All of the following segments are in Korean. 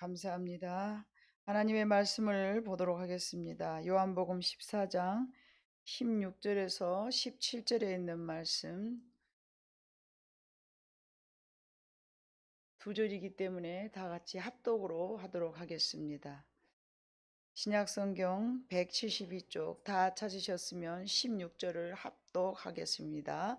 감사합니다. 하나님의 말씀을 보도록 하겠습니다. 요한복음 14장 16절에서 17절에 있는 말씀 두 절이기 때문에 다 같이 합독으로 하도록 하겠습니다. 신약성경 172쪽 다 찾으셨으면 16절을 합독하겠습니다.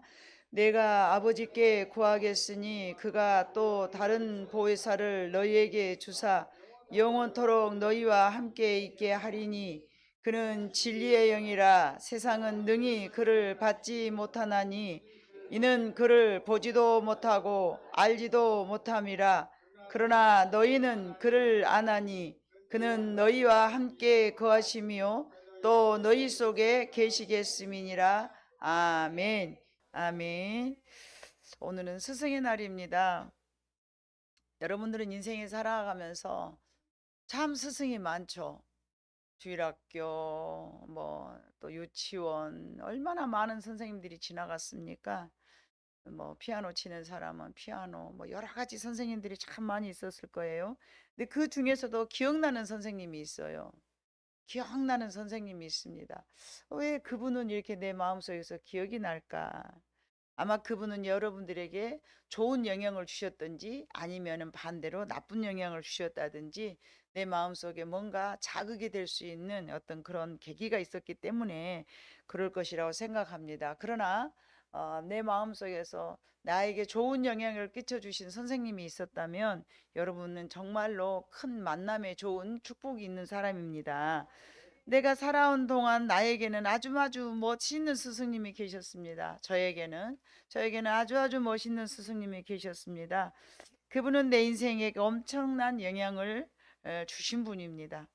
내가 아버지께 구하겠으니 그가 또 다른 보혜사를 너희에게 주사 영원토록 너희와 함께 있게 하리니 그는 진리의 영이라 세상은 능히 그를 받지 못하나니 이는 그를 보지도 못하고 알지도 못함이라. 그러나 너희는 그를 아나니 그는 너희와 함께 거하시며 또 너희 속에 계시겠음이니라. 아멘. 아멘. 오늘은 스승의 날입니다. 여러분들은 인생에 살아가면서 참 스승이 많죠. 주일학교, 또 유치원, 얼마나 많은 선생님들이 지나갔습니까? 피아노 치는 사람은 피아노, 여러 가지 선생님들이 참 많이 있었을 거예요. 근데 그 중에서도 기억나는 선생님이 있어요. 기억나는 선생님이 있습니다. 왜 그분은 이렇게 내 마음속에서 기억이 날까? 아마 그분은 여러분들에게 좋은 영향을 주셨든지 아니면은 반대로 나쁜 영향을 주셨다든지 내 마음속에 뭔가 자극이 될 수 있는 어떤 그런 계기가 있었기 때문에 그럴 것이라고 생각합니다. 그러나 내 마음속에서 나에게 좋은 영향을 끼쳐주신 선생님이 있었다면 여러분은 정말로 큰 만남에 좋은 축복이 있는 사람입니다. 내가 살아온 동안 나에게는 아주 멋있는 스승님이 계셨습니다. 저에게는 아주 멋있는 스승님이 계셨습니다. 그분은 내 인생에 엄청난 영향을 주신 분입니다.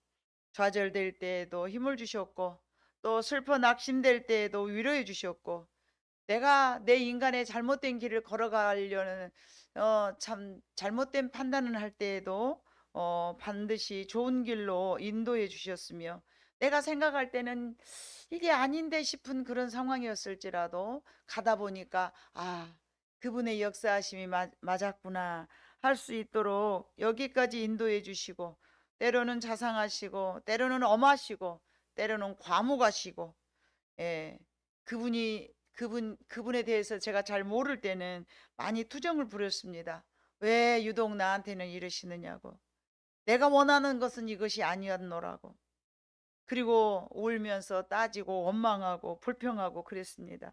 좌절될 때에도 힘을 주셨고 또 슬퍼 낙심될 때에도 위로해 주셨고 내가 내 인간의 잘못된 길을 걸어가려는 참 잘못된 판단을 할 때에도 반드시 좋은 길로 인도해 주셨으며 내가 생각할 때는 이게 아닌데 싶은 그런 상황이었을지라도 가다 보니까 그분의 역사하심이 맞았구나 할 수 있도록 여기까지 인도해 주시고 때로는 자상하시고 때로는 엄하시고 때로는 과묵하시고 예, 그분에 대해서 제가 잘 모를 때는 많이 투정을 부렸습니다. 왜 유독 나한테는 이러시느냐고. 내가 원하는 것은 이것이 아니었노라고. 그리고 울면서 따지고 원망하고 불평하고 그랬습니다.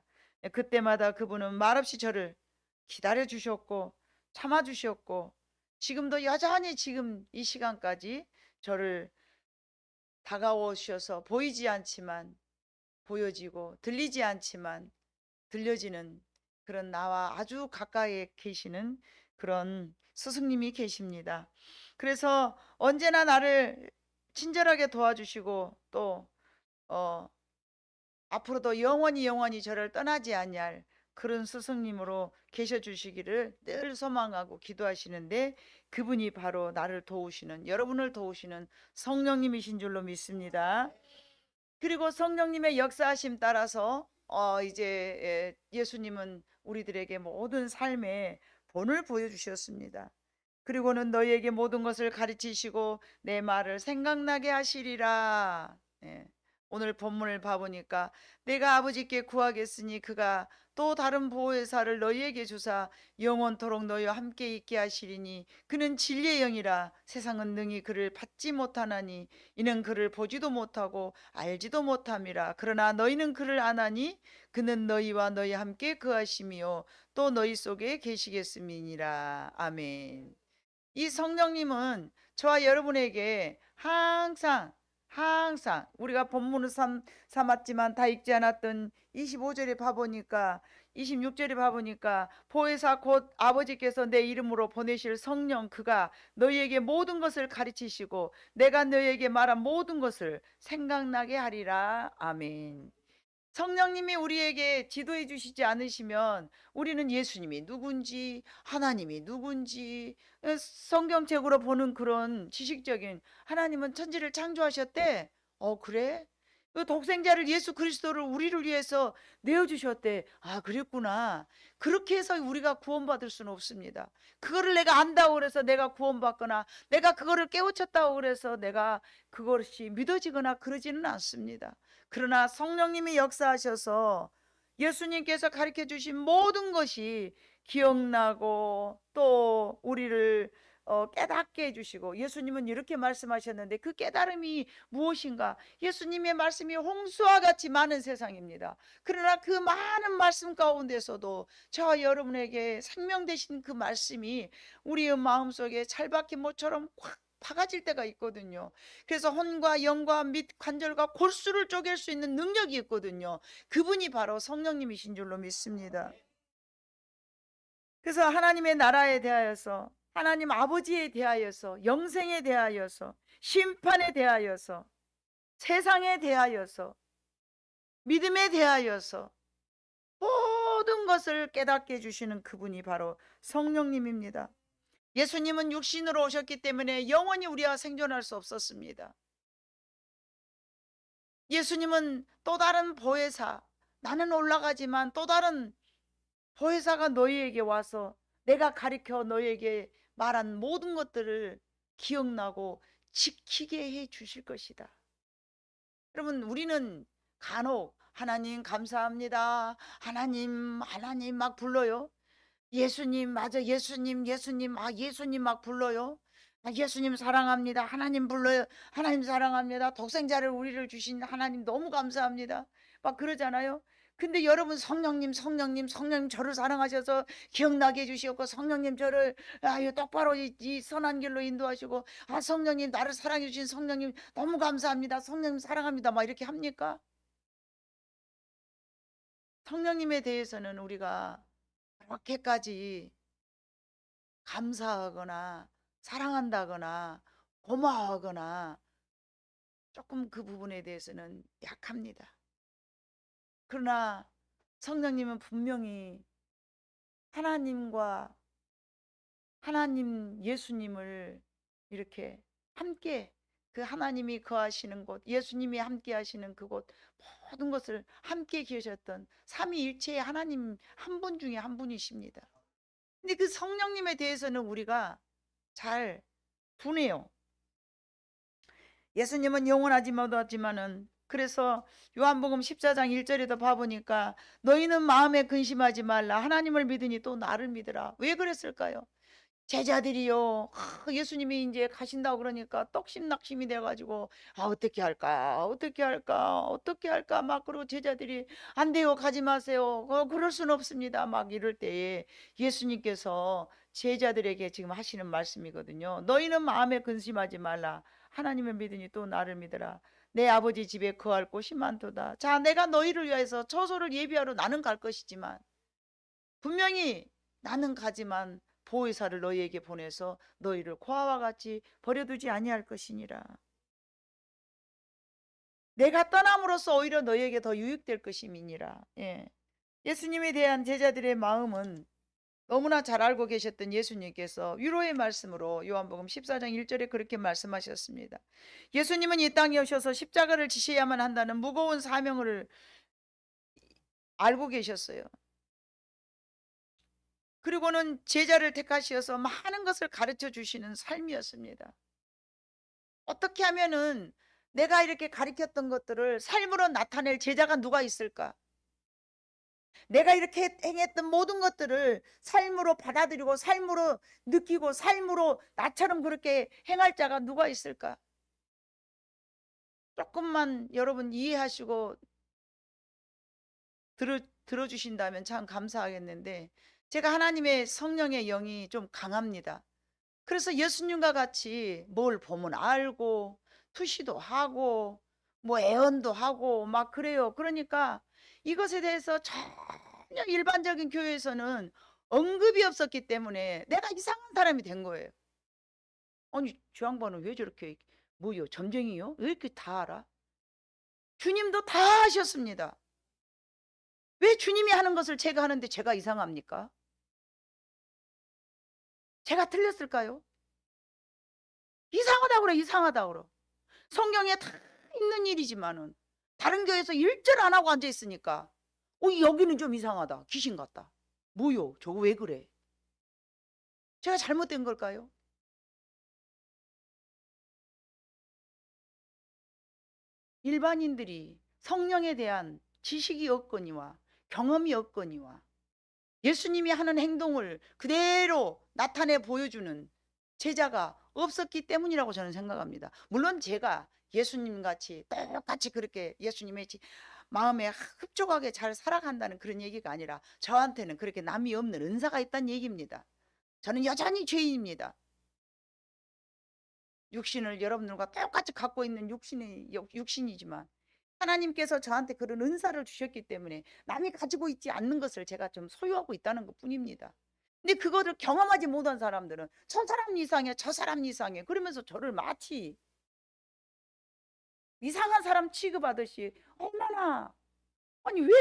그때마다 그분은 말없이 저를 기다려 주셨고 참아 주셨고 지금도 여전히 지금 이 시간까지 저를 다가오셔서 보이지 않지만 보여지고 들리지 않지만 들려지는 그런 나와 아주 가까이에 계시는 그런 스승님이 계십니다. 그래서 언제나 나를 친절하게 도와주시고 또 앞으로도 영원히 저를 떠나지 아니할 그런 스승님으로 계셔 주시기를 늘 소망하고 기도하시는데 그분이 바로 나를 도우시는 여러분을 도우시는 성령님이신 줄로 믿습니다. 그리고 성령님의 역사하심 따라서 이제 예수님은 우리들에게 모든 삶의 본을 보여주셨습니다. 그리고는 너희에게 모든 것을 가르치시고 내 말을 생각나게 하시리라. 예. 오늘 본문을 봐보니까 내가 아버지께 구하겠으니 그가 또 다른 보혜사를 너희에게 주사 영원토록 너희와 함께 있게 하시리니 그는 진리의 영이라 세상은 능히 그를 받지 못하나니 이는 그를 보지도 못하고 알지도 못함이라. 그러나 너희는 그를 아나니 그는 너희와 너희 함께 거하심이요 또 너희 속에 계시겠음이니라. 아멘. 이 성령님은 저와 여러분에게 항상 우리가 본문을 삼았지만 다 읽지 않았던 25절에 봐보니까 26절에 봐보니까 보혜사 곧 아버지께서 내 이름으로 보내실 성령 그가 너희에게 모든 것을 가르치시고 내가 너희에게 말한 모든 것을 생각나게 하리라. 아멘. 성령님이 우리에게 지도해 주시지 않으시면 우리는 예수님이 누군지 하나님이 누군지 성경책으로 보는 그런 지식적인 하나님은 천지를 창조하셨대. 그래? 그 독생자를 예수 그리스도를 우리를 위해서 내어주셨대. 아, 그랬구나. 그렇게 해서 우리가 구원받을 수는 없습니다. 그거를 내가 안다고 그래서 내가 구원받거나 내가 그거를 깨우쳤다고 그래서 내가 그것이 믿어지거나 그러지는 않습니다. 그러나 성령님이 역사하셔서 예수님께서 가르쳐 주신 모든 것이 기억나고 또 우리를 깨닫게 해주시고, 예수님은 이렇게 말씀하셨는데 그 깨달음이 무엇인가? 예수님의 말씀이 홍수와 같이 많은 세상입니다. 그러나 그 많은 말씀 가운데서도 저와 여러분에게 생명 되신 그 말씀이 우리의 마음속에 찰박힌 모처럼 확 파가질 때가 있거든요. 그래서 혼과 영과 및 관절과 골수를 쪼갤 수 있는 능력이 있거든요. 그분이 바로 성령님이신 줄로 믿습니다. 그래서 하나님의 나라에 대하여서, 하나님 아버지에 대하여서, 영생에 대하여서, 심판에 대하여서, 세상에 대하여서, 믿음에 대하여서 모든 것을 깨닫게 해주시는 그분이 바로 성령님입니다. 예수님은 육신으로 오셨기 때문에 영원히 우리와 생존할 수 없었습니다. 예수님은 또 다른 보혜사, 나는 올라가지만 또 다른 보혜사가 너희에게 와서 내가 가르쳐 너희에게 말한 모든 것들을 기억나고 지키게 해 주실 것이다. 여러분, 우리는 간혹 하나님 감사합니다, 하나님 하나님 막 불러요. 예수님, 맞아, 예수님 예수님, 아 예수님 막 불러요. 아, 예수님 사랑합니다, 하나님 불러요. 하나님 사랑합니다, 독생자를 우리를 주신 하나님 너무 감사합니다, 막 그러잖아요. 근데 여러분, 성령님 성령님 성령님 저를 사랑하셔서 기억나게 해주시고, 성령님 저를 똑바로 이 선한 길로 인도하시고, 아 성령님 나를 사랑해 주신 성령님 너무 감사합니다, 성령님 사랑합니다, 막 이렇게 합니까? 성령님에 대해서는 우리가 그렇게까지 감사하거나 사랑한다거나 고마워하거나 조금 그 부분에 대해서는 약합니다. 그러나 성령님은 분명히 하나님과 하나님 예수님을 이렇게 함께, 그 하나님이 거하시는 곳, 예수님이 함께 하시는 그곳, 모든 것을 함께 계셨던 삼위일체의 하나님 한 분 중에 한 분이십니다. 근데 그 성령님에 대해서는 우리가 잘 분해요. 예수님은 영원하지 못하지만은, 그래서 요한복음 14장 1절에도 봐보니까 너희는 마음에 근심하지 말라, 하나님을 믿으니 또 나를 믿으라. 왜 그랬을까요? 제자들이요, 예수님이 이제 가신다고 그러니까 떡심낙심이 돼가지고, 아 어떻게 할까 어떻게 할까 어떻게 할까 막, 그러고 제자들이 안 돼요, 가지 마세요, 그럴 수는 없습니다, 막 이럴 때에 예수님께서 제자들에게 지금 하시는 말씀이거든요. 너희는 마음에 근심하지 말라, 하나님을 믿으니 또 나를 믿으라. 내 아버지 집에 거할 곳이 많도다. 자, 내가 너희를 위해서 처소를 예비하러 나는 갈 것이지만, 분명히 나는 가지만 보혜사를 너희에게 보내서 너희를 고아와 같이 버려두지 아니할 것이니라. 내가 떠남으로써 오히려 너희에게 더 유익될 것임이니라. 예. 예수님에 대한 제자들의 마음은 너무나 잘 알고 계셨던 예수님께서 위로의 말씀으로 요한복음 14장 1절에 그렇게 말씀하셨습니다. 예수님은 이 땅에 오셔서 십자가를 지셔야만 한다는 무거운 사명을 알고 계셨어요. 그리고는 제자를 택하시어서 많은 것을 가르쳐 주시는 삶이었습니다. 어떻게 하면은 내가 이렇게 가르쳤던 것들을 삶으로 나타낼 제자가 누가 있을까? 내가 이렇게 행했던 모든 것들을 삶으로 받아들이고 삶으로 느끼고 삶으로 나처럼 그렇게 행할 자가 누가 있을까? 조금만 여러분 이해하시고 들어주신다면 참 감사하겠는데, 제가 하나님의 성령의 영이 좀 강합니다. 그래서 예수님과 같이 뭘 보면 알고 투시도 하고 뭐 애언도 하고 막 그래요. 그러니까 이것에 대해서 전혀 일반적인 교회에서는 언급이 없었기 때문에 내가 이상한 사람이 된 거예요. 아니, 저 양반은 왜 저렇게, 뭐요, 점쟁이요? 왜 이렇게 다 알아? 주님도 다 하셨습니다. 왜 주님이 하는 것을 제가 하는데 제가 이상합니까? 제가 틀렸을까요? 이상하다고 그래, 이상하다고 그래. 성경에 다 있는 일이지만은 다른 교회에서 일절 안 하고 앉아 있으니까 여기는 좀 이상하다. 귀신 같다. 뭐요? 저거 왜 그래? 제가 잘못된 걸까요? 일반인들이 성령에 대한 지식이 없거니와 경험이 없거니와 예수님이 하는 행동을 그대로 나타내 보여주는 제자가 없었기 때문이라고 저는 생각합니다. 물론 제가 예수님 같이 똑같이 그렇게 예수님의 마음에 흡족하게 잘 살아간다는 그런 얘기가 아니라 저한테는 그렇게 남이 없는 은사가 있다는 얘기입니다. 저는 여전히 죄인입니다. 육신을 여러분들과 똑같이 갖고 있는 육신이지만 하나님께서 저한테 그런 은사를 주셨기 때문에 남이 가지고 있지 않는 것을 제가 좀 소유하고 있다는 것 뿐입니다. 근데 그거를 경험하지 못한 사람들은 저 사람 이상해, 저 사람 이상해 그러면서 저를 마치 이상한 사람 취급하듯이 얼마나, 아니 왜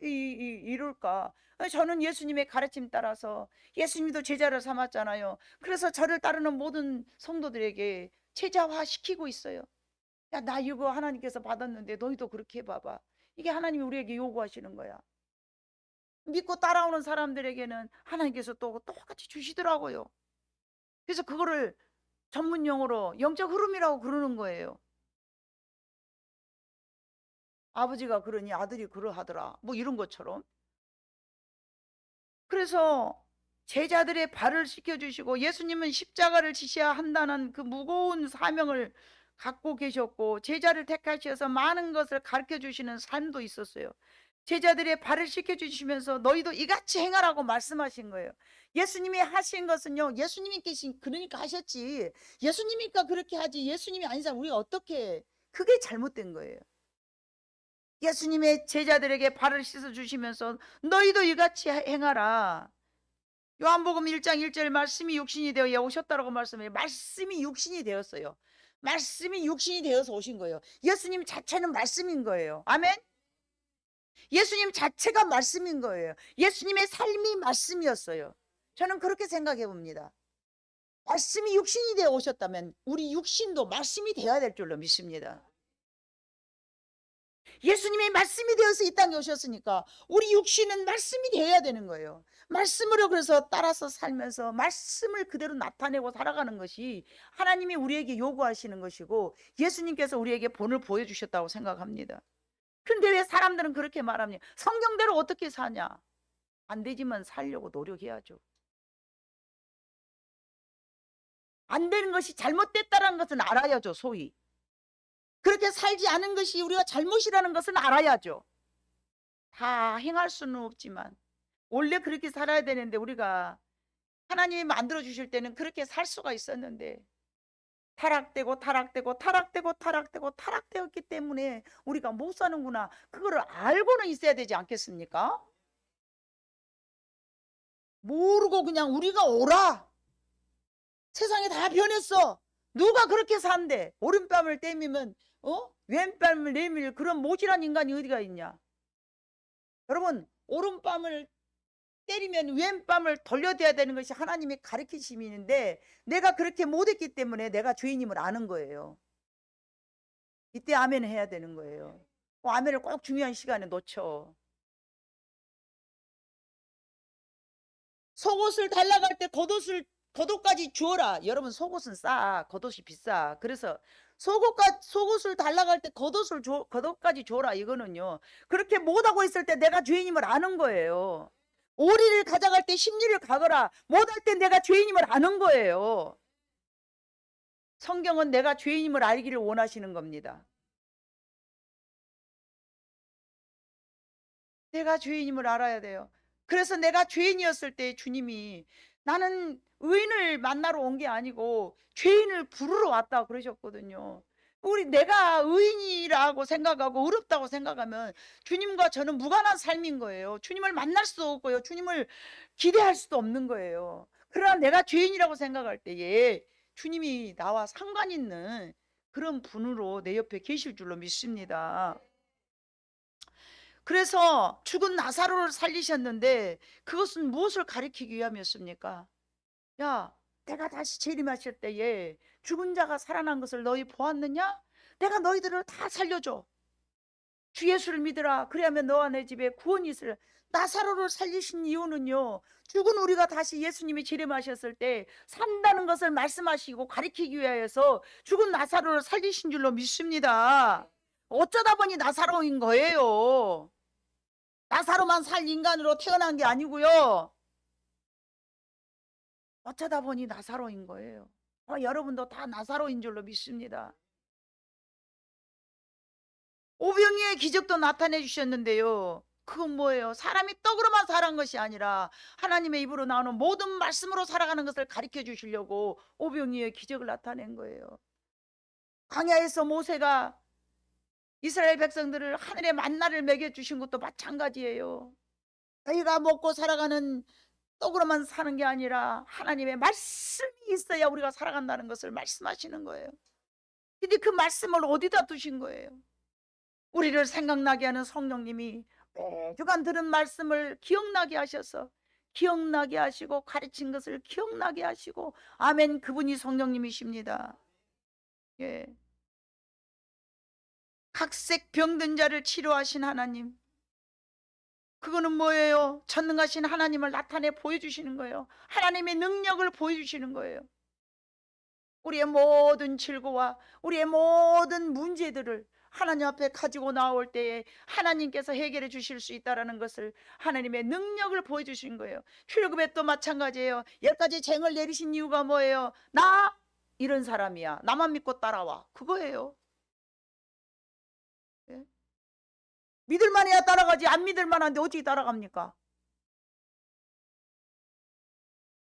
이럴까? 저는 예수님의 가르침 따라서 예수님도 제자를 삼았잖아요. 그래서 저를 따르는 모든 성도들에게 제자화 시키고 있어요. 야, 나 이거 하나님께서 받았는데 너희도 그렇게 해봐봐. 이게 하나님이 우리에게 요구하시는 거야. 믿고 따라오는 사람들에게는 하나님께서 또 똑같이 주시더라고요. 그래서 그거를 전문 용어로 영적 흐름이라고 그러는 거예요. 아버지가 그러니 아들이 그러하더라. 뭐 이런 것처럼. 그래서 제자들의 발을 씻겨주시고 예수님은 십자가를 지셔야 한다는 그 무거운 사명을 갖고 계셨고 제자를 택하셔서 많은 것을 가르쳐 주시는 삶도 있었어요. 제자들의 발을 씻겨주시면서 너희도 이같이 행하라고 말씀하신 거예요. 예수님이 하신 것은요, 예수님이 계신 그러니까 하셨지, 예수님이니까 그렇게 하지 예수님이 아니자 우리가 어떻게, 그게 잘못된 거예요. 예수님의 제자들에게 발을 씻어주시면서 너희도 이같이 행하라. 요한복음 1장 1절 말씀이 육신이 되어 오셨다라고 말씀해요. 말씀이 육신이 되었어요. 말씀이 육신이 되어서 오신 거예요. 예수님 자체는 말씀인 거예요. 아멘. 예수님 자체가 말씀인 거예요. 예수님의 삶이 말씀이었어요. 저는 그렇게 생각해 봅니다. 말씀이 육신이 되어 오셨다면 우리 육신도 말씀이 되어야 될 줄로 믿습니다. 예수님이 말씀이 되어서 이 땅에 오셨으니까 우리 육신은 말씀이 되어야 되는 거예요. 말씀으로 그래서 따라서 살면서 말씀을 그대로 나타내고 살아가는 것이 하나님이 우리에게 요구하시는 것이고 예수님께서 우리에게 본을 보여주셨다고 생각합니다. 그런데 왜 사람들은 그렇게 말합니까? 성경대로 어떻게 사냐? 안 되지만 살려고 노력해야죠. 안 되는 것이 잘못됐다는 것은 알아야죠. 소위 그렇게 살지 않은 것이 우리가 잘못이라는 것은 알아야죠. 다 행할 수는 없지만 원래 그렇게 살아야 되는데 우리가 하나님이 만들어 주실 때는 그렇게 살 수가 있었는데 타락되고 타락되고 타락되고 타락되고 타락되었기 때문에 우리가 못 사는구나, 그거를 알고는 있어야 되지 않겠습니까? 모르고 그냥 우리가 오라, 세상이 다 변했어, 누가 그렇게 산대, 오른뺨을 떼미면 왼뺨을 내밀 그런 모질한 인간이 어디가 있냐. 여러분, 오른뺨을 때리면 왼뺨을 돌려대야 되는 것이 하나님의 가르치심인데 내가 그렇게 못했기 때문에 내가 죄인임을 아는 거예요. 이때 아멘 해야 되는 거예요. 아멘을 꼭 중요한 시간에 놓쳐. 속옷을 달라갈 때 겉옷까지 주어라. 여러분, 속옷은 싸, 겉옷이 비싸. 그래서 속옷을 달라갈 때 겉옷까지 줘라. 이거는요, 그렇게 못하고 있을 때 내가 죄인임을 아는 거예요. 오리를 가져갈 때 십리를 가거라. 못할 때 내가 죄인임을 아는 거예요. 성경은 내가 죄인임을 알기를 원하시는 겁니다. 내가 죄인임을 알아야 돼요. 그래서 내가 죄인이었을 때 주님이 나는 의인을 만나러 온 게 아니고 죄인을 부르러 왔다 그러셨거든요. 내가 의인이라고 생각하고 의롭다고 생각하면 주님과 저는 무관한 삶인 거예요. 주님을 만날 수도 없고요, 주님을 기대할 수도 없는 거예요. 그러나 내가 죄인이라고 생각할 때에 주님이 나와 상관 있는 그런 분으로 내 옆에 계실 줄로 믿습니다. 그래서 죽은 나사로를 살리셨는데 그것은 무엇을 가리키기 위함이었습니까? 야, 내가 다시 재림하실 때에 죽은 자가 살아난 것을 너희 보았느냐? 내가 너희들을 다 살려줘. 주 예수를 믿으라. 그리하면 너와 내 집에 구원이 있으리라. 나사로를 살리신 이유는요, 죽은 우리가 다시 예수님이 재림하셨을 때 산다는 것을 말씀하시고 가리키기 위하여서 죽은 나사로를 살리신 줄로 믿습니다. 어쩌다 보니 나사로인 거예요. 나사로만 살 인간으로 태어난 게 아니고요, 어쩌다 보니 나사로인 거예요. 여러분도 다 나사로인 줄로 믿습니다. 오병이의 기적도 나타내 주셨는데요, 그건 뭐예요? 사람이 떡으로만 살아간 것이 아니라 하나님의 입으로 나오는 모든 말씀으로 살아가는 것을 가르쳐 주시려고 오병이의 기적을 나타낸 거예요. 광야에서 모세가 이스라엘 백성들을 하늘의 만나를 먹여주신 것도 마찬가지예요. 저희가 먹고 살아가는 떡으로만 사는 게 아니라 하나님의 말씀이 있어야 우리가 살아간다는 것을 말씀하시는 거예요. 근데 그 말씀을 어디다 두신 거예요? 우리를 생각나게 하는 성령님이 매주간 들은 말씀을 기억나게 하셔서, 기억나게 하시고 가르친 것을 기억나게 하시고, 아멘, 그분이 성령님이십니다. 예. 각색 병든 자를 치료하신 하나님, 그거는 뭐예요? 전능하신 하나님을 나타내 보여주시는 거예요. 하나님의 능력을 보여주시는 거예요. 우리의 모든 질고와 우리의 모든 문제들을 하나님 앞에 가지고 나올 때에 하나님께서 해결해 주실 수 있다는 것을, 하나님의 능력을 보여주신 거예요. 출애굽에도 마찬가지예요. 10가지 쟁을 내리신 이유가 뭐예요? 나 이런 사람이야, 나만 믿고 따라와, 그거예요. 예? 믿을 만해야 따라가지, 안 믿을 만한데 어떻게 따라갑니까?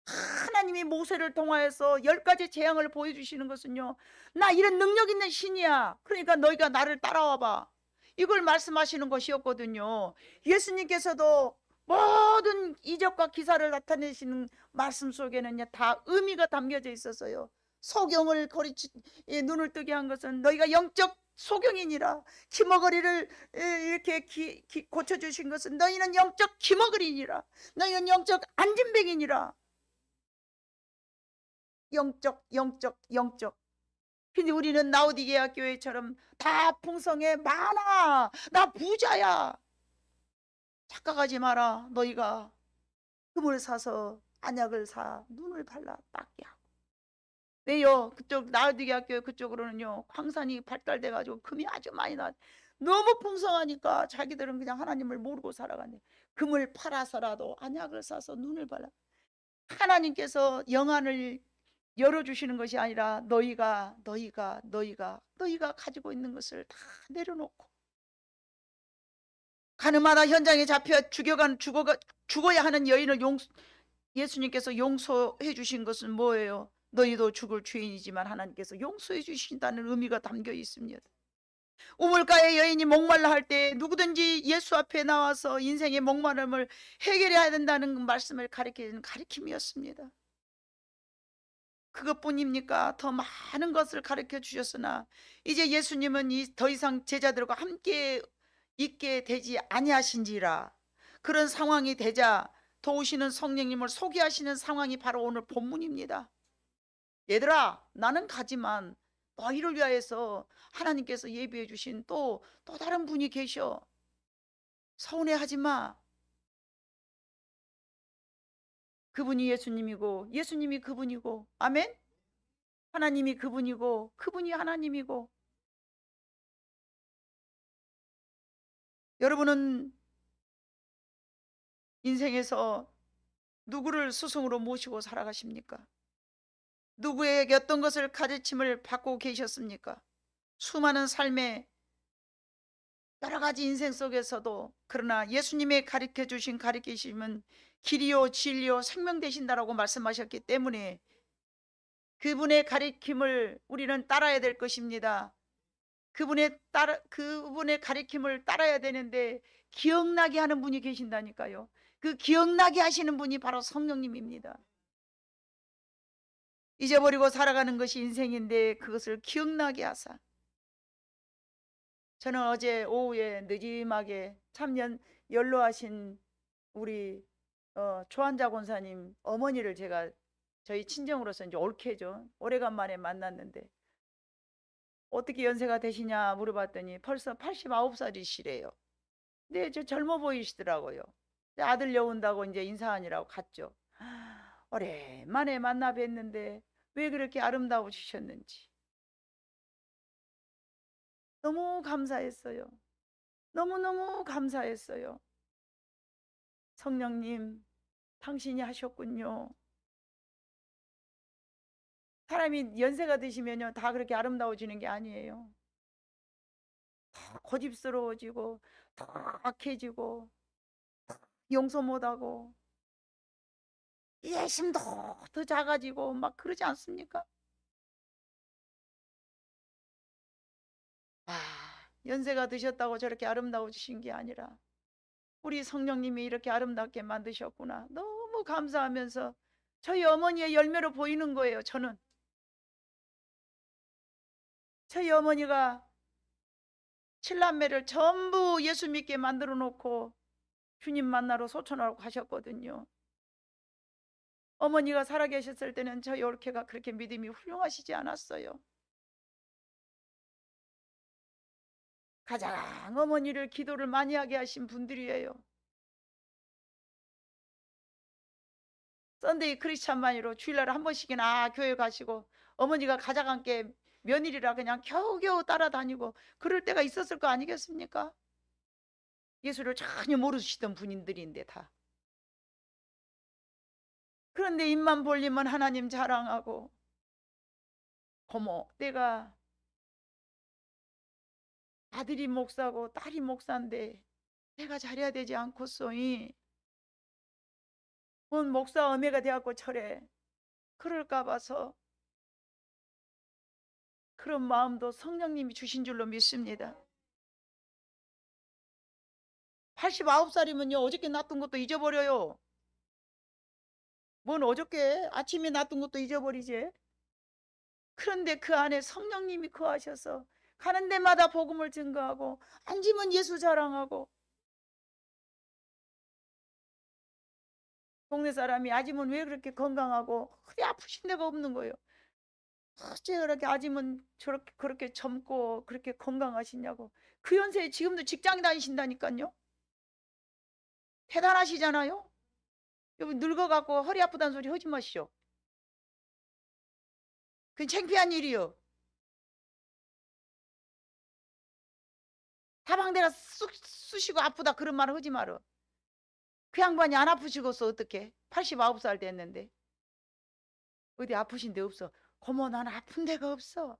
하나님이 모세를 통하여서 10가지 재앙을 보여주시는 것은요, 나 이런 능력 있는 신이야, 그러니까 너희가 나를 따라와봐, 이걸 말씀하시는 것이었거든요. 예수님께서도 모든 이적과 기사를 나타내시는 말씀 속에는 다 의미가 담겨져 있었어요. 소경을 눈을 뜨게 한 것은 너희가 영적 소경이니라, 기머거리를 이렇게 고쳐주신 것은 너희는 영적 기머거리니라, 너희는 영적 안진뱅이니라. 영적. 근데 우리는 라오디게아 교회처럼 다 풍성해, 많아, 나 부자야. 착각하지 마라. 너희가 금을 사서 안약을 사 눈을 발라 닦게 하고. 왜요? 그쪽 라오디게아 교회 그쪽으로는요, 광산이 발달돼 가지고 금이 아주 많이 나, 너무 풍성하니까 자기들은 그냥 하나님을 모르고 살아가네. 금을 팔아서라도 안약을 사서 눈을 발라. 하나님께서 영안을 열어주시는 것이 아니라 너희가 가지고 있는 것을 다 내려놓고, 가늠하다 현장에 잡혀 죽어야 하는 여인을 예수님께서 용서해 주신 것은 뭐예요? 너희도 죽을 죄인이지만 하나님께서 용서해 주신다는 의미가 담겨 있습니다. 우물가의 여인이 목말라 할 때 누구든지 예수 앞에 나와서 인생의 목마름을 해결해야 된다는 말씀을 가리키는 가르침이었습니다. 그것뿐입니까? 더 많은 것을 가르쳐 주셨으나 이제 예수님은 더 이상 제자들과 함께 있게 되지 아니하신지라. 그런 상황이 되자 도우시는 성령님을 소개하시는 상황이 바로 오늘 본문입니다. 얘들아, 나는 가지만 너희를 위하여서 하나님께서 예비해 주신 또 다른 분이 계셔. 서운해하지 마. 그분이 예수님이고 예수님이 그분이고, 아멘. 하나님이 그분이고 그분이 하나님이고. 여러분은 인생에서 누구를 스승으로 모시고 살아가십니까? 누구에게 어떤 것을 가르침을 받고 계셨습니까? 수많은 삶의 여러 가지 인생 속에서도, 그러나 예수님의 가르쳐 주신 가르치심은 길이요 진리요 생명 되신다라고 말씀하셨기 때문에 그분의 가르침을 우리는 따라야 될 것입니다. 그분의 가르침을 따라야 되는데 기억나게 하는 분이 계신다니까요. 그 기억나게 하시는 분이 바로 성령님입니다. 잊어버리고 살아가는 것이 인생인데 그것을 기억나게 하사. 저는 어제 오후에 느짐하게 참 연로하신 우리 조한자 권사님 어머니를 제가 저희 친정으로서 이제 올케죠. 오래간만에 만났는데 어떻게 연세가 되시냐 물어봤더니 벌써 89살이시래요. 근데 저 젊어 보이시더라고요. 아들 여운다고 이제 인사하니라고 갔죠. 오랜만에 만나 뵀는데 왜 그렇게 아름다우시셨는지 너무 감사했어요. 너무너무 감사했어요. 성령님, 당신이 하셨군요. 사람이 연세가 드시면요, 다 그렇게 아름다워지는 게 아니에요. 다 고집스러워지고, 다 악해지고, 용서 못하고, 예심도 더 작아지고, 막 그러지 않습니까? 연세가 드셨다고 저렇게 아름다워지신 게 아니라, 우리 성령님이 이렇게 아름답게 만드셨구나. 너무 감사하면서, 저희 어머니의 열매로 보이는 거예요, 저는. 저희 어머니가 칠남매를 전부 예수 믿게 만들어 놓고 주님 만나러 소천하러 가셨거든요. 어머니가 살아계셨을 때는 저희 올케가 그렇게 믿음이 훌륭하시지 않았어요. 가장 어머니를 기도를 많이 하게 하신 분들이에요. 썬데이 크리스찬만으로 주일날 한 번씩이나 교회 가시고 어머니가 가장 함께 며느리라 그냥 겨우겨우 따라다니고 그럴 때가 있었을 거 아니겠습니까? 예수를 전혀 모르시던 분들인데 다. 그런데 입만 벌리면 하나님 자랑하고 고모 내가 아들이 목사고 딸이 목사인데 내가 잘해야 되지 않겠소이? 뭔 목사 어매가 되었고 철에 그럴까 봐서 그런 마음도 성령님이 주신 줄로 믿습니다. 89살이면요 어저께 놨던 것도 잊어버려요. 뭔 어저께 아침에 놨던 것도 잊어버리지. 그런데 그 안에 성령님이 거하셔서 가는 데마다 복음을 증거하고 앉으면 예수 자랑하고 동네 사람이 아지면 왜 그렇게 건강하고 허리 아프신 데가 없는 거예요. 어째 그렇게 아지면 저렇게 그렇게 젊고 그렇게 건강하시냐고. 그 연세에 지금도 직장 다니신다니까요. 대단하시잖아요. 여러분 늙어갖고 허리 아프다는 소리 하지 마시오. 그건 창피한 일이요. 다방대가 쑤시고 아프다 그런 말 하지 마라. 그 양반이 안 아프시겠어 어떡해. 89살 됐는데 어디 아프신 데 없어. 고모 난 아픈 데가 없어.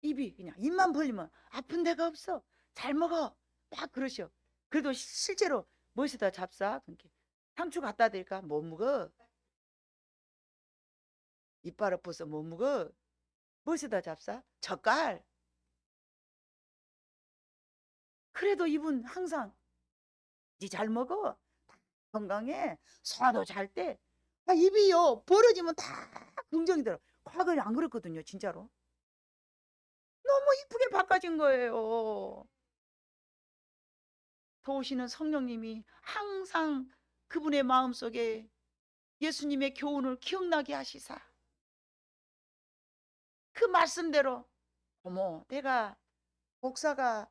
입이 그냥 입만 벌리면 아픈 데가 없어. 잘 먹어. 막 그러셔. 그래도 실제로 무엇이다 잡사? 그렇게 상추 갖다 드릴까? 못 먹어. 이빨 엎어서 못 먹어. 무엇이다 잡사? 젓갈. 그래도 이분 항상 니 잘 먹어. 건강해. 소화도 잘 때. 입이요 벌어지면 다 긍정이 들어. 과거에 안 그랬거든요 진짜로. 너무 이쁘게 바꿔진 거예요. 도우시는 성령님이 항상 그분의 마음속에 예수님의 교훈을 기억나게 하시사 그 말씀대로 어머 내가 목사가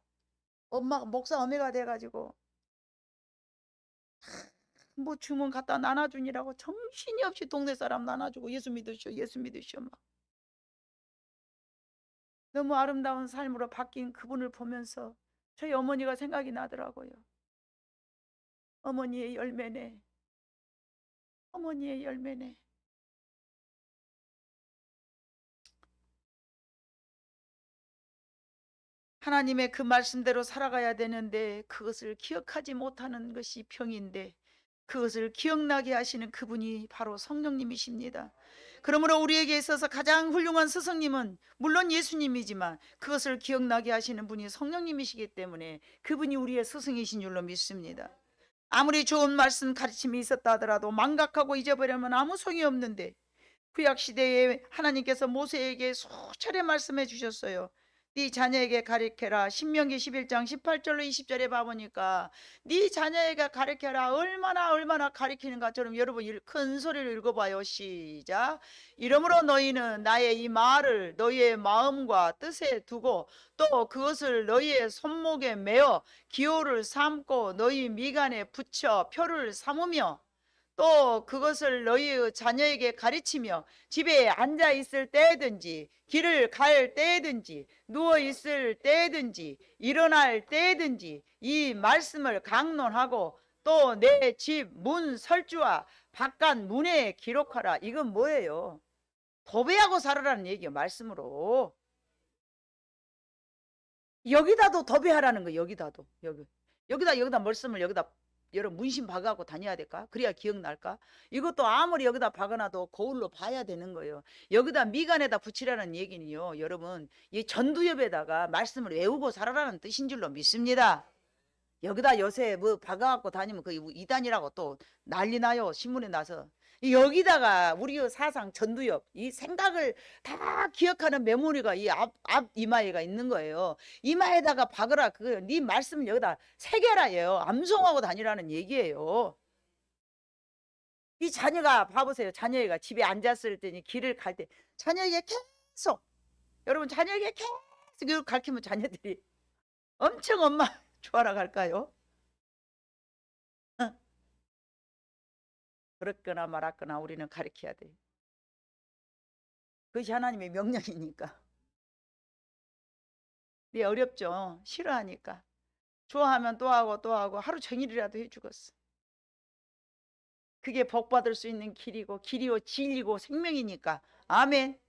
엄마가 목사 어메가 돼가지고 뭐 주문 갖다 나눠주니라고 정신이 없이 동네 사람 나눠주고 예수 믿으시오 예수 믿으시오 막 너무 아름다운 삶으로 바뀐 그분을 보면서 저희 어머니가 생각이 나더라고요. 어머니의 열매네. 어머니의 열매네. 하나님의 그 말씀대로 살아가야 되는데 그것을 기억하지 못하는 것이 병인데 그것을 기억나게 하시는 그분이 바로 성령님이십니다. 그러므로 우리에게 있어서 가장 훌륭한 스승님은 물론 예수님이지만 그것을 기억나게 하시는 분이 성령님이시기 때문에 그분이 우리의 스승이신 줄로 믿습니다. 아무리 좋은 말씀 가르침이 있었다 하더라도 망각하고 잊어버리면 아무 소용이 없는데 구약시대에 하나님께서 모세에게 수차례 말씀해 주셨어요. 네 자녀에게 가르쳐라. 신명기 11장 18절로 20절에 봐보니까 네 자녀에게 가르쳐라. 얼마나 가르치는가처럼 여러분 큰 소리로 읽어봐요. 시작. 이러므로 너희는 나의 이 말을 너희의 마음과 뜻에 두고 또 그것을 너희의 손목에 메어 기호를 삼고 너희 미간에 붙여 표를 삼으며 또 그것을 너희의 자녀에게 가르치며 집에 앉아 있을 때든지 길을 갈 때든지 누워 있을 때든지 일어날 때든지 이 말씀을 강론하고 또 내 집 문 설주와 바깥 문에 기록하라. 이건 뭐예요? 도배하고 살아라는 얘기예요. 말씀으로. 여기다도 도배하라는 거예요. 여기다도. 여기다 말씀을 여기다 여러 문신 박아갖고 다녀야 될까? 그래야 기억날까? 이것도 아무리 여기다 박아놔도 거울로 봐야 되는 거예요. 여기다 미간에다 붙이라는 얘기는요, 여러분, 이 전두엽에다가 말씀을 외우고 살아라는 뜻인 줄로 믿습니다. 여기다 요새 뭐 박아갖고 다니면 그 이단이라고 또 난리 나요. 신문에 나서. 여기다가 우리 사상 전두엽, 이 생각을 다 기억하는 메모리가 이 앞 이마에가 있는 거예요. 이마에다가 박으라. 네 말씀을 여기다 새겨라예요. 암송하고 다니라는 얘기예요. 이 자녀가 봐보세요. 자녀가 집에 앉았을 때니 길을 갈 때 자녀에게 계속 여러분 자녀에게 계속 이걸 가르치면 자녀들이 엄청 엄마 좋아라 갈까요? 그렇거나 말았거나 우리는 가르쳐야 돼. 그것이 하나님의 명령이니까. 네, 어렵죠. 싫어하니까. 좋아하면 또 하고 또 하고 하루 종일이라도 해주겠어. 그게 복받을 수 있는 길이고 길이요 진리고 생명이니까. 아멘.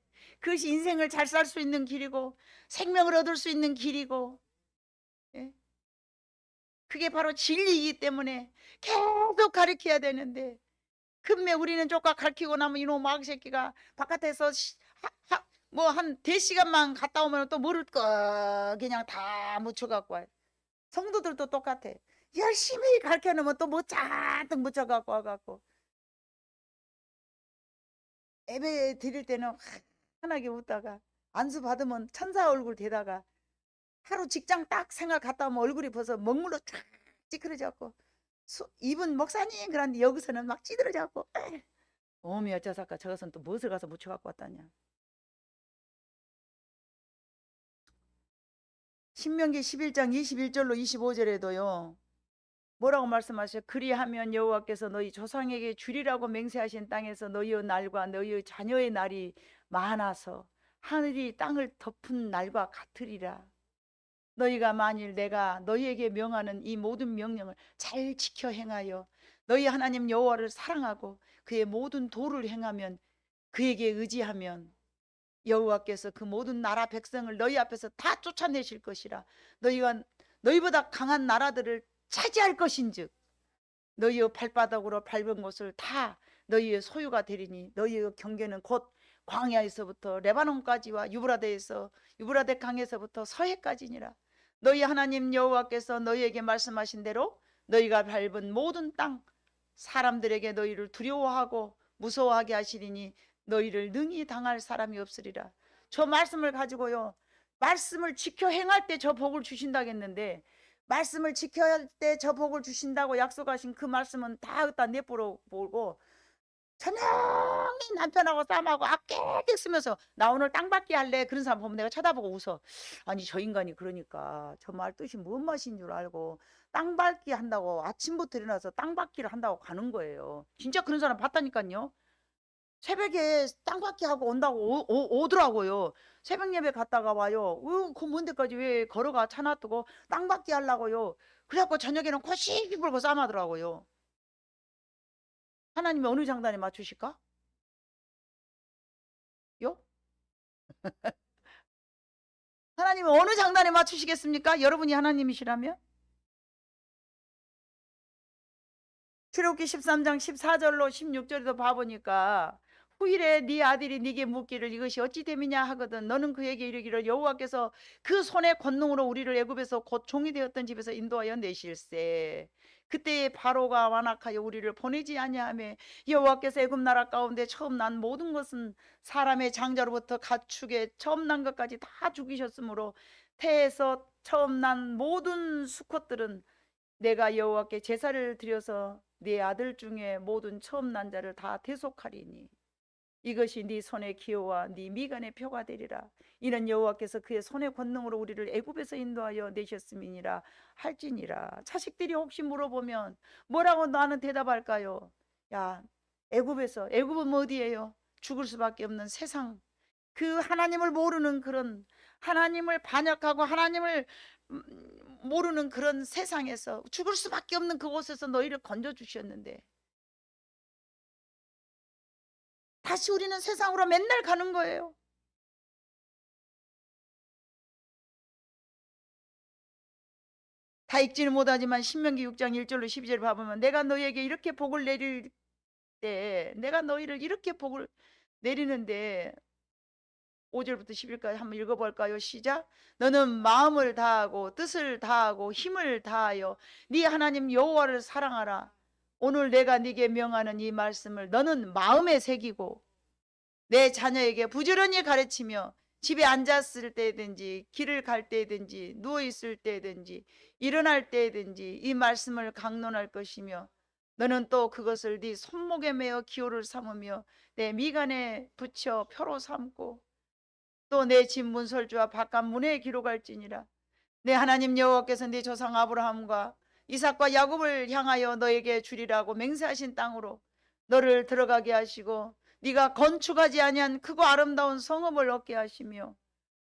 그것이 인생을 잘 살 수 있는 길이고 생명을 얻을 수 있는 길이고, 예? 그게 바로 진리이기 때문에 계속 가르쳐야 되는데, 금매 우리는 조카 가르치고 나면 이놈 마귀새끼가 바깥에서 뭐 한 대시간만 갔다 오면 또 모를 거 그냥 다 묻혀갖고 와요. 성도들도 똑같아. 열심히 가르쳐 놓으면 또 뭐 잔뜩 묻혀갖고 와갖고 예배 드릴 때는 환하게 웃다가 안수 받으면 천사 얼굴 되다가 하루 직장 딱 생활 갔다 오면 얼굴이 벌써 먹물로 쫙 찌그러져갖고 입은 목사님 그런데 여기서는 막 찌들어져갖고 어미 어쩌사까 저것은 또 무엇을 가서 묻혀갖고 왔다냐. 신명기 11장 21절로 25절에도요. 뭐라고 말씀하셔? 그리하면 여호와께서 너희 조상에게 주리라고 맹세하신 땅에서 너희의 날과 너희의 자녀의 날이 많아서 하늘이 땅을 덮은 날과 같으리라. 너희가 만일 내가 너희에게 명하는 이 모든 명령을 잘 지켜 행하여 너희 하나님 여호와를 사랑하고 그의 모든 도를 행하면 그에게 의지하면 여호와께서 그 모든 나라 백성을 너희 앞에서 다 쫓아내실 것이라. 너희가 너희보다 강한 나라들을 차지할 것인즉 너희의 발바닥으로 밟은 곳을 다 너희의 소유가 되리니 너희의 경계는 곧 광야에서부터 레바논까지와 유브라데 강에서부터 서해까지니라. 너희 하나님 여호와께서 너희에게 말씀하신 대로 너희가 밟은 모든 땅 사람들에게 너희를 두려워하고 무서워하게 하시리니 너희를 능히 당할 사람이 없으리라. 저 말씀을 가지고요, 말씀을 지켜 행할 때 저 복을 주신다겠는데, 말씀을 지켜야 때 저 복을 주신다고 약속하신 그 말씀은 다 갖다 내버려 보고 저녁에 남편하고 싸움하고 아깨깨 쓰면서 나 오늘 땅밟기 할래 그런 사람 보면 내가 쳐다보고 웃어. 아니 저 인간이 그러니까 저 말 뜻이 뭔 맛인 줄 알고 땅밟기 한다고 아침부터 일어나서 땅밟기를 한다고 가는 거예요. 진짜 그런 사람 봤다니까요. 새벽에 땅밟기 하고 온다고 오더라고요. 새벽 예배 갔다가 와요. 그 먼 데까지 왜 걸어가 차 놔두고 땅밟기 하려고요. 그래갖고 저녁에는 코씩 불고 싸움하더라고요. 하나님이 어느 장단에 맞추실까? 요? 하나님은 어느 장단에 맞추시겠습니까? 여러분이 하나님이시라면? 출애굽기 13장 14절로 16절에도 봐보니까 후일에 네 아들이 네게 묻기를 이것이 어찌 됨이냐 하거든 너는 그에게 이르기를 여호와께서 그 손의 권능으로 우리를 애굽에서 곧 종이 되었던 집에서 인도하여 내실세. 그때에 바로가 완악하여 우리를 보내지 아니하며 여호와께서 애굽 나라 가운데 처음 난 모든 것은 사람의 장자로부터 가축의 처음 난 것까지 다 죽이셨으므로 태에서 처음 난 모든 수컷들은 내가 여호와께 제사를 드려서 네 아들 중에 모든 처음 난 자를 다 대속하리니 이것이 네 손의 기호와 네 미간의 표가 되리라. 이는 여호와께서 그의 손의 권능으로 우리를 애굽에서 인도하여 내셨음이니라 할지니라. 자식들이 혹시 물어보면 뭐라고 나는 대답할까요? 야, 애굽은 어디예요? 죽을 수밖에 없는 세상, 그 하나님을 모르는 그런, 하나님을 반역하고 하나님을 모르는 그런 세상에서 죽을 수밖에 없는 그곳에서 너희를 건져 주셨는데 다시 우리는 세상으로 맨날 가는 거예요. 다 읽지는 못하지만 신명기 6장 1절로 12절 봐보면 내가 너희에게 이렇게 복을 내릴 때, 내가 너희를 이렇게 복을 내리는데 5절부터 10절까지 한번 읽어볼까요? 시작. 너는 마음을 다하고 뜻을 다하고 힘을 다하여 네 하나님 여호와를 사랑하라. 오늘 내가 네게 명하는 이 말씀을 너는 마음에 새기고 내 자녀에게 부지런히 가르치며 집에 앉았을 때든지 길을 갈 때든지 누워있을 때든지 일어날 때든지 이 말씀을 강론할 것이며 너는 또 그것을 네 손목에 매어 기호를 삼으며 내 미간에 붙여 표로 삼고 또 내 집 문설주와 바깥 문에 기록할지니라. 내 하나님 여호와께서 네 조상 아브라함과 이삭과 야곱을 향하여 너에게 주리라고 맹세하신 땅으로 너를 들어가게 하시고 네가 건축하지 아니한 크고 아름다운 성읍을 얻게 하시며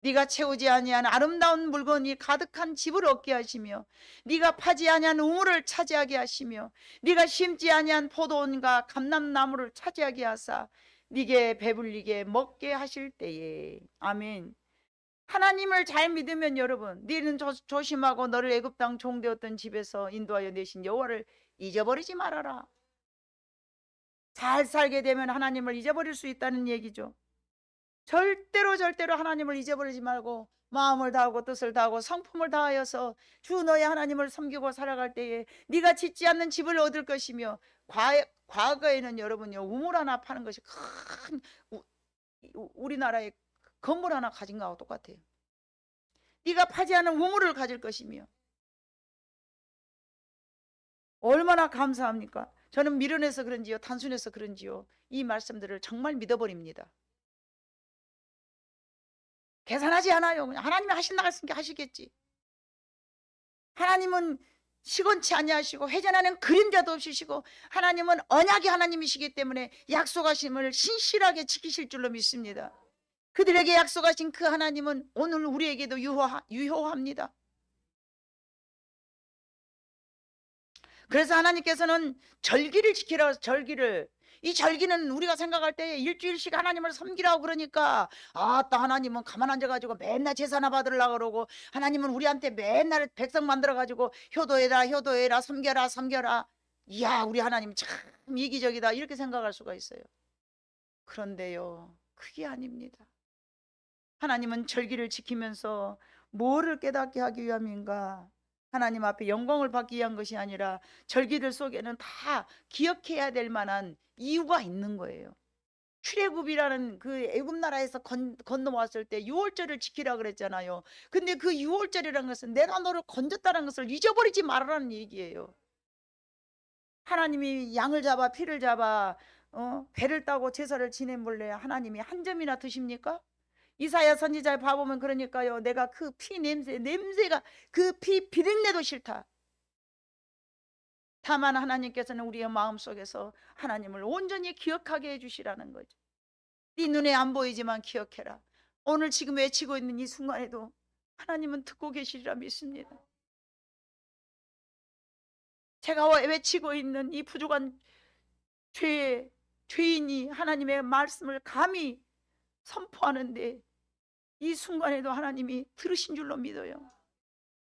네가 채우지 아니한 아름다운 물건이 가득한 집을 얻게 하시며 네가 파지 아니한 우물을 차지하게 하시며 네가 심지 아니한 포도원과 감람나무를 차지하게 하사 네게 배불리게 먹게 하실 때에. 아멘. 하나님을 잘 믿으면 여러분, 너는 조심하고 너를 애굽 땅 종되었던 집에서 인도하여 내신 여호와를 잊어버리지 말아라. 잘 살게 되면 하나님을 잊어버릴 수 있다는 얘기죠. 절대로 하나님을 잊어버리지 말고 마음을 다하고 뜻을 다하고 성품을 다하여서 주 너의 하나님을 섬기고 살아갈 때에 네가 짓지 않는 집을 얻을 것이며 과거에는 여러분요 우물 하나 파는 것이 큰 우리나라의 건물 하나 가진 거하고 똑같아요. 네가 파지 않은 우물을 가질 것이며 얼마나 감사합니까? 저는 미련해서 그런지요 단순해서 그런지요 이 말씀들을 정말 믿어버립니다. 계산하지 않아요. 그냥 하나님이 하신다 했으니까 하시겠지. 하나님은 시건치 아니하시고 회전하는 그림자도 없으시고 하나님은 언약의 하나님이시기 때문에 약속하심을 신실하게 지키실 줄로 믿습니다. 그들에게 약속하신 그 하나님은 오늘 우리에게도 유효합니다. 그래서 하나님께서는 절기를 지키라. 이 절기는 우리가 생각할 때 일주일씩 하나님을 섬기라고 그러니까 아따 하나님은 가만 앉아가지고 맨날 제사나 받으려고 그러고 하나님은 우리한테 맨날 백성 만들어가지고 효도해라 섬겨라. 이야 우리 하나님 참 이기적이다 이렇게 생각할 수가 있어요. 그런데요 그게 아닙니다. 하나님은 절기를 지키면서 뭐를 깨닫게 하기 위함인가? 하나님 앞에 영광을 받기 위한 것이 아니라 절기들 속에는 다 기억해야 될 만한 이유가 있는 거예요. 출애굽이라는 그 애굽 나라에서 건너왔을 때 유월절을 지키라 그랬잖아요. 근데 그 유월절이라는 것은 내가 너를 건졌다는 것을 잊어버리지 말아라는 얘기예요. 하나님이 양을 잡아 피를 잡아 배를 따고 제사를 지내볼래 하나님이 한 점이나 드십니까? 이사야 선지자를 봐보면 그러니까요 내가 그 피 냄새가 그 피 비린내도 싫다. 다만 하나님께서는 우리의 마음속에서 하나님을 온전히 기억하게 해주시라는 거죠. 네 눈에 안 보이지만 기억해라. 오늘 지금 외치고 있는 이 순간에도 하나님은 듣고 계시리라 믿습니다. 제가 외치고 있는 이 부족한 죄인이 하나님의 말씀을 감히 선포하는데 이 순간에도 하나님이 들으신 줄로 믿어요.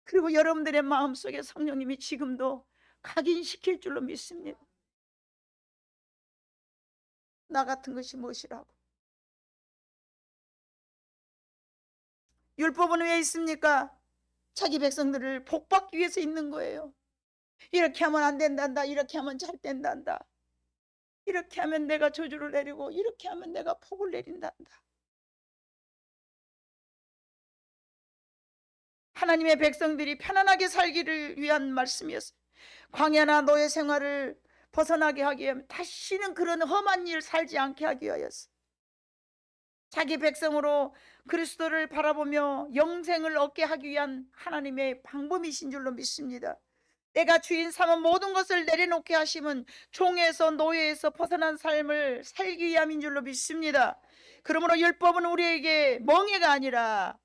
그리고 여러분들의 마음속에 성령님이 지금도 각인시킬 줄로 믿습니다. 나 같은 것이 무엇이라고? 율법은 왜 있습니까? 자기 백성들을 복받기 위해서 있는 거예요. 이렇게 하면 안 된단다. 이렇게 하면 잘 된단다. 이렇게 하면 내가 저주를 내리고 이렇게 하면 내가 복을 내린단다. 하나님의 백성들이 편안하게 살기를 위한 말씀이었어요. 광야나 노예 생활을 벗어나게 하기 위해 다시는 그런 험한 일 살지 않게 하기 위하였어. 자기 백성으로 그리스도를 바라보며 영생을 얻게 하기 위한 하나님의 방법이신 줄로 믿습니다. 내가 주인 삼은 모든 것을 내려놓게 하심은 종에서 노예에서 벗어난 삶을 살기 위함인 줄로 믿습니다. 그러므로 율법은 우리에게 멍해가 아니라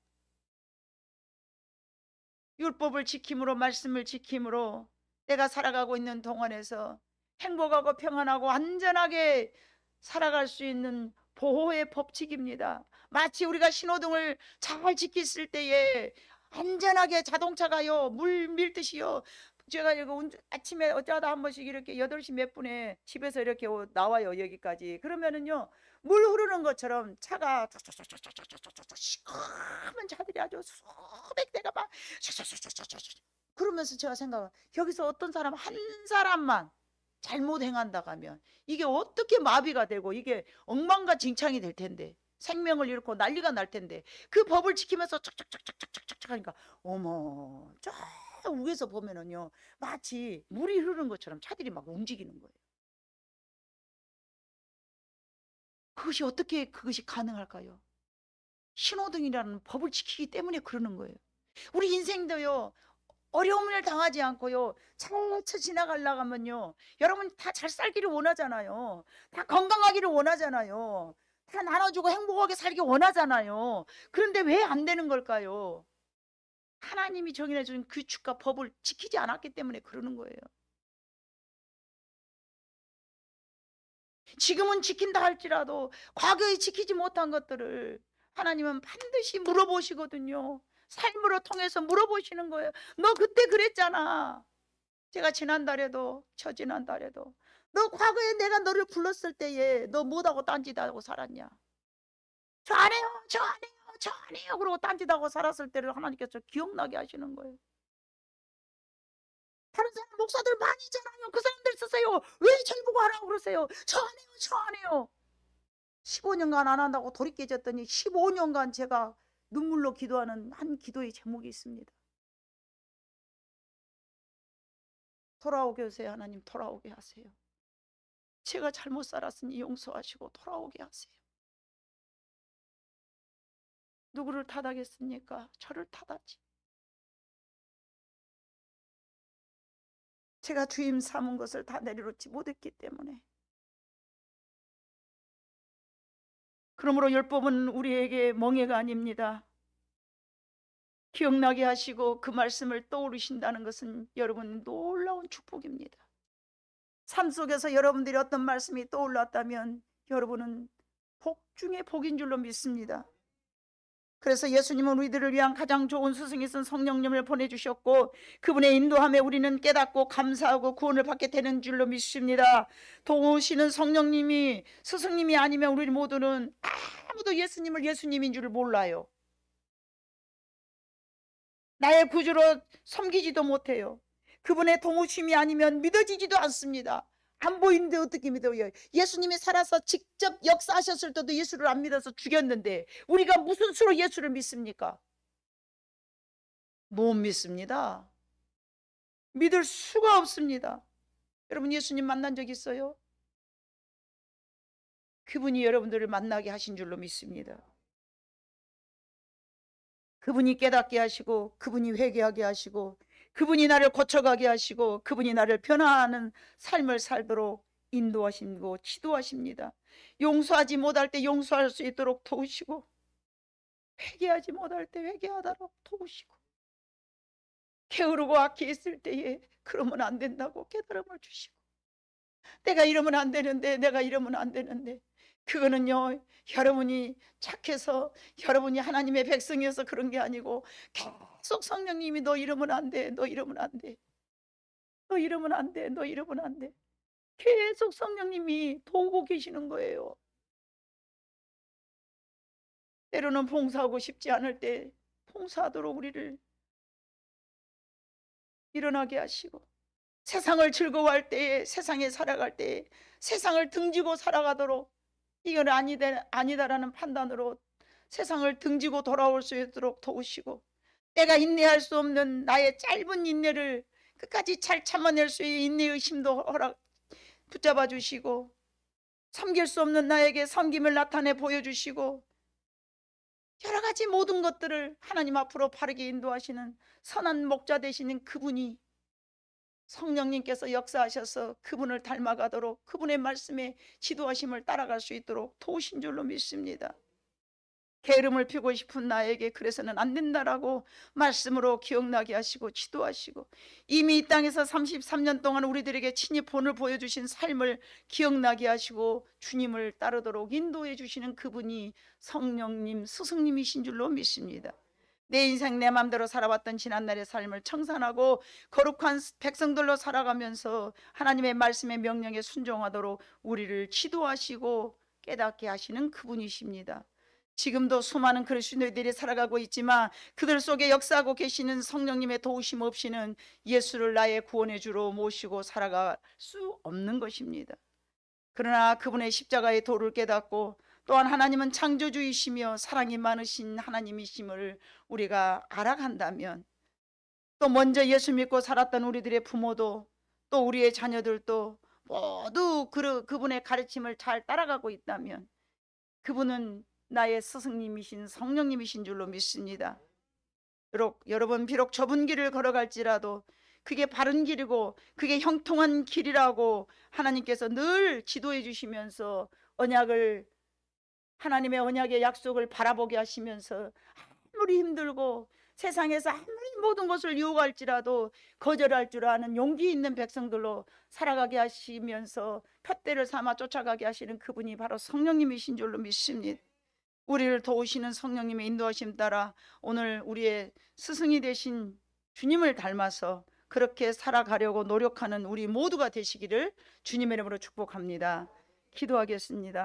율법을 지킴으로, 말씀을 지킴으로 내가 살아가고 있는 동안에서 행복하고 평안하고 안전하게 살아갈 수 있는 보호의 법칙입니다. 마치 우리가 신호등을 잘 지켰을 때에 안전하게 자동차가요 물 밀듯이요. 제가 이거 아침에 어쩌다 한 번씩 이렇게 8시 몇 분에 집에서 이렇게 나와요 여기까지. 그러면은요 물 흐르는 것처럼 차가 시커먼 차들이 아주 수백 대가 막 그러면서 제가 생각해요. 여기서 어떤 사람 한 사람만 잘못 행한다고 하면 이게 어떻게 마비가 되고 이게 엉망과징창이 될 텐데 생명을 잃고 난리가 날 텐데 그 법을 지키면서 쫙쫙쫙쫙쫙쫙 하니까 어머 저 위에서 보면은요 마치 물이 흐르는 것처럼 차들이 막 움직이는 거예요. 그것이 어떻게 그것이 가능할까요? 신호등이라는 법을 지키기 때문에 그러는 거예요. 우리 인생도요 어려움을 당하지 않고요 잘 지나가려고 하면요 여러분 다 잘 살기를 원하잖아요. 다 건강하기를 원하잖아요. 다 나눠주고 행복하게 살기 원하잖아요. 그런데 왜 안 되는 걸까요? 하나님이 정해 준 규칙과 법을 지키지 않았기 때문에 그러는 거예요. 지금은 지킨다 할지라도 과거에 지키지 못한 것들을 하나님은 반드시 물어보시거든요. 삶으로 통해서 물어보시는 거예요. 너 그때 그랬잖아. 제가 지난달에도 저지난달에도 너 과거에 내가 너를 불렀을 때에 너 못하고 딴짓하고 살았냐? 저 안 해요 저 안 해요 저 안 해요 그러고 딴짓하고 살았을 때를 하나님께서 기억나게 하시는 거예요. 다른 사람 목사들 많이 있잖아요. 그 사람들 쓰세요. 왜 저희 보고 하라고 그러세요? 저 안 해요 저 안 해요. 15년간 안 한다고 돌이켜졌더니 15년간 제가 눈물로 기도하는 한 기도의 제목이 있습니다. 돌아오게 하세요. 하나님 돌아오게 하세요. 제가 잘못 살았으니 용서하시고 돌아오게 하세요. 누구를 탓하겠습니까? 저를 탓하지. 제가 주임 삼은 것을 다 내려놓지 못했기 때문에. 그러므로 율법은 우리에게 멍해가 아닙니다. 기억나게 하시고 그 말씀을 떠오르신다는 것은 여러분 놀라운 축복입니다. 삶 속에서 여러분들이 어떤 말씀이 떠올랐다면 여러분은 복 중에 복인 줄로 믿습니다. 그래서 예수님은 우리들을 위한 가장 좋은 스승이신 성령님을 보내주셨고 그분의 인도함에 우리는 깨닫고 감사하고 구원을 받게 되는 줄로 믿습니다. 도우시는 성령님이 스승님이 아니면 우리 모두는 아무도 예수님을 예수님인 줄 몰라요. 나의 구주로 섬기지도 못해요. 그분의 도우심이 아니면 믿어지지도 않습니다. 안 보이는데 어떻게 믿어요? 예수님이 살아서 직접 역사하셨을 때도 예수를 안 믿어서 죽였는데 우리가 무슨 수로 예수를 믿습니까? 못 믿습니다. 믿을 수가 없습니다. 여러분 예수님 만난 적 있어요? 그분이 여러분들을 만나게 하신 줄로 믿습니다. 그분이 깨닫게 하시고 그분이 회개하게 하시고 그분이 나를 고쳐가게 하시고 그분이 나를 변화하는 삶을 살도록 인도하시고 지도하십니다. 용서하지 못할 때 용서할 수 있도록 도우시고 회개하지 못할 때 회개하도록 도우시고 게으르고 악해 있을 때에 그러면 안 된다고 깨달음을 주시고 내가 이러면 안 되는데 내가 이러면 안 되는데 그거는요 여러분이 착해서 여러분이 하나님의 백성이어서 그런 게 아니고 계속 성령님이 너 이러면 안 돼, 너 이러면 안 돼, 너 이러면 안 돼, 너 이러면 안 돼 계속 성령님이 도우고 계시는 거예요. 때로는 봉사하고 싶지 않을 때 봉사하도록 우리를 일어나게 하시고 세상을 즐거워할 때에, 세상에 살아갈 때에 세상을 등지고 살아가도록, 이건 아니다라는 판단으로 세상을 등지고 돌아올 수 있도록 도우시고, 내가 인내할 수 없는 나의 짧은 인내를 끝까지 잘 참아낼 수 있는 인내의 힘도 붙잡아 주시고, 섬길 수 없는 나에게 섬김을 나타내 보여주시고, 여러 가지 모든 것들을 하나님 앞으로 바르게 인도하시는 선한 목자 되시는 그분이, 성령님께서 역사하셔서 그분을 닮아가도록, 그분의 말씀에 지도하심을 따라갈 수 있도록 도우신 줄로 믿습니다. 게으름을 피우고 싶은 나에게 그래서는 안 된다라고 말씀으로 기억나게 하시고 지도하시고, 이미 이 땅에서 33년 동안 우리들에게 친히 본을 보여주신 삶을 기억나게 하시고 주님을 따르도록 인도해 주시는 그분이 성령님, 스승님이신 줄로 믿습니다. 내 인생 내 맘대로 살아왔던 지난날의 삶을 청산하고 거룩한 백성들로 살아가면서 하나님의 말씀의 명령에 순종하도록 우리를 지도하시고 깨닫게 하시는 그분이십니다. 지금도 수많은 그리스도인들이 살아가고 있지만 그들 속에 역사하고 계시는 성령님의 도우심 없이는 예수를 나의 구원의 주로 모시고 살아갈 수 없는 것입니다. 그러나 그분의 십자가의 도를 깨닫고, 또한 하나님은 창조주이시며 사랑이 많으신 하나님이심을 우리가 알아간다면, 또 먼저 예수 믿고 살았던 우리들의 부모도, 또 우리의 자녀들도 모두 그분의 가르침을 잘 따라가고 있다면 그분은 나의 스승님이신 성령님이신 줄로 믿습니다. 여러분 비록 좁은 길을 걸어갈지라도 그게 바른 길이고 그게 형통한 길이라고 하나님께서 늘 지도해 주시면서 하나님의 언약의 약속을 바라보게 하시면서, 아무리 힘들고 세상에서 아무리 모든 것을 유혹할지라도 거절할 줄 아는 용기 있는 백성들로 살아가게 하시면서 푯대를 삼아 쫓아가게 하시는 그분이 바로 성령님이신 줄로 믿습니다. 우리를 도우시는 성령님의 인도하심 따라 오늘 우리의 스승이 되신 주님을 닮아서 그렇게 살아가려고 노력하는 우리 모두가 되시기를 주님의 이름으로 축복합니다. 기도하겠습니다.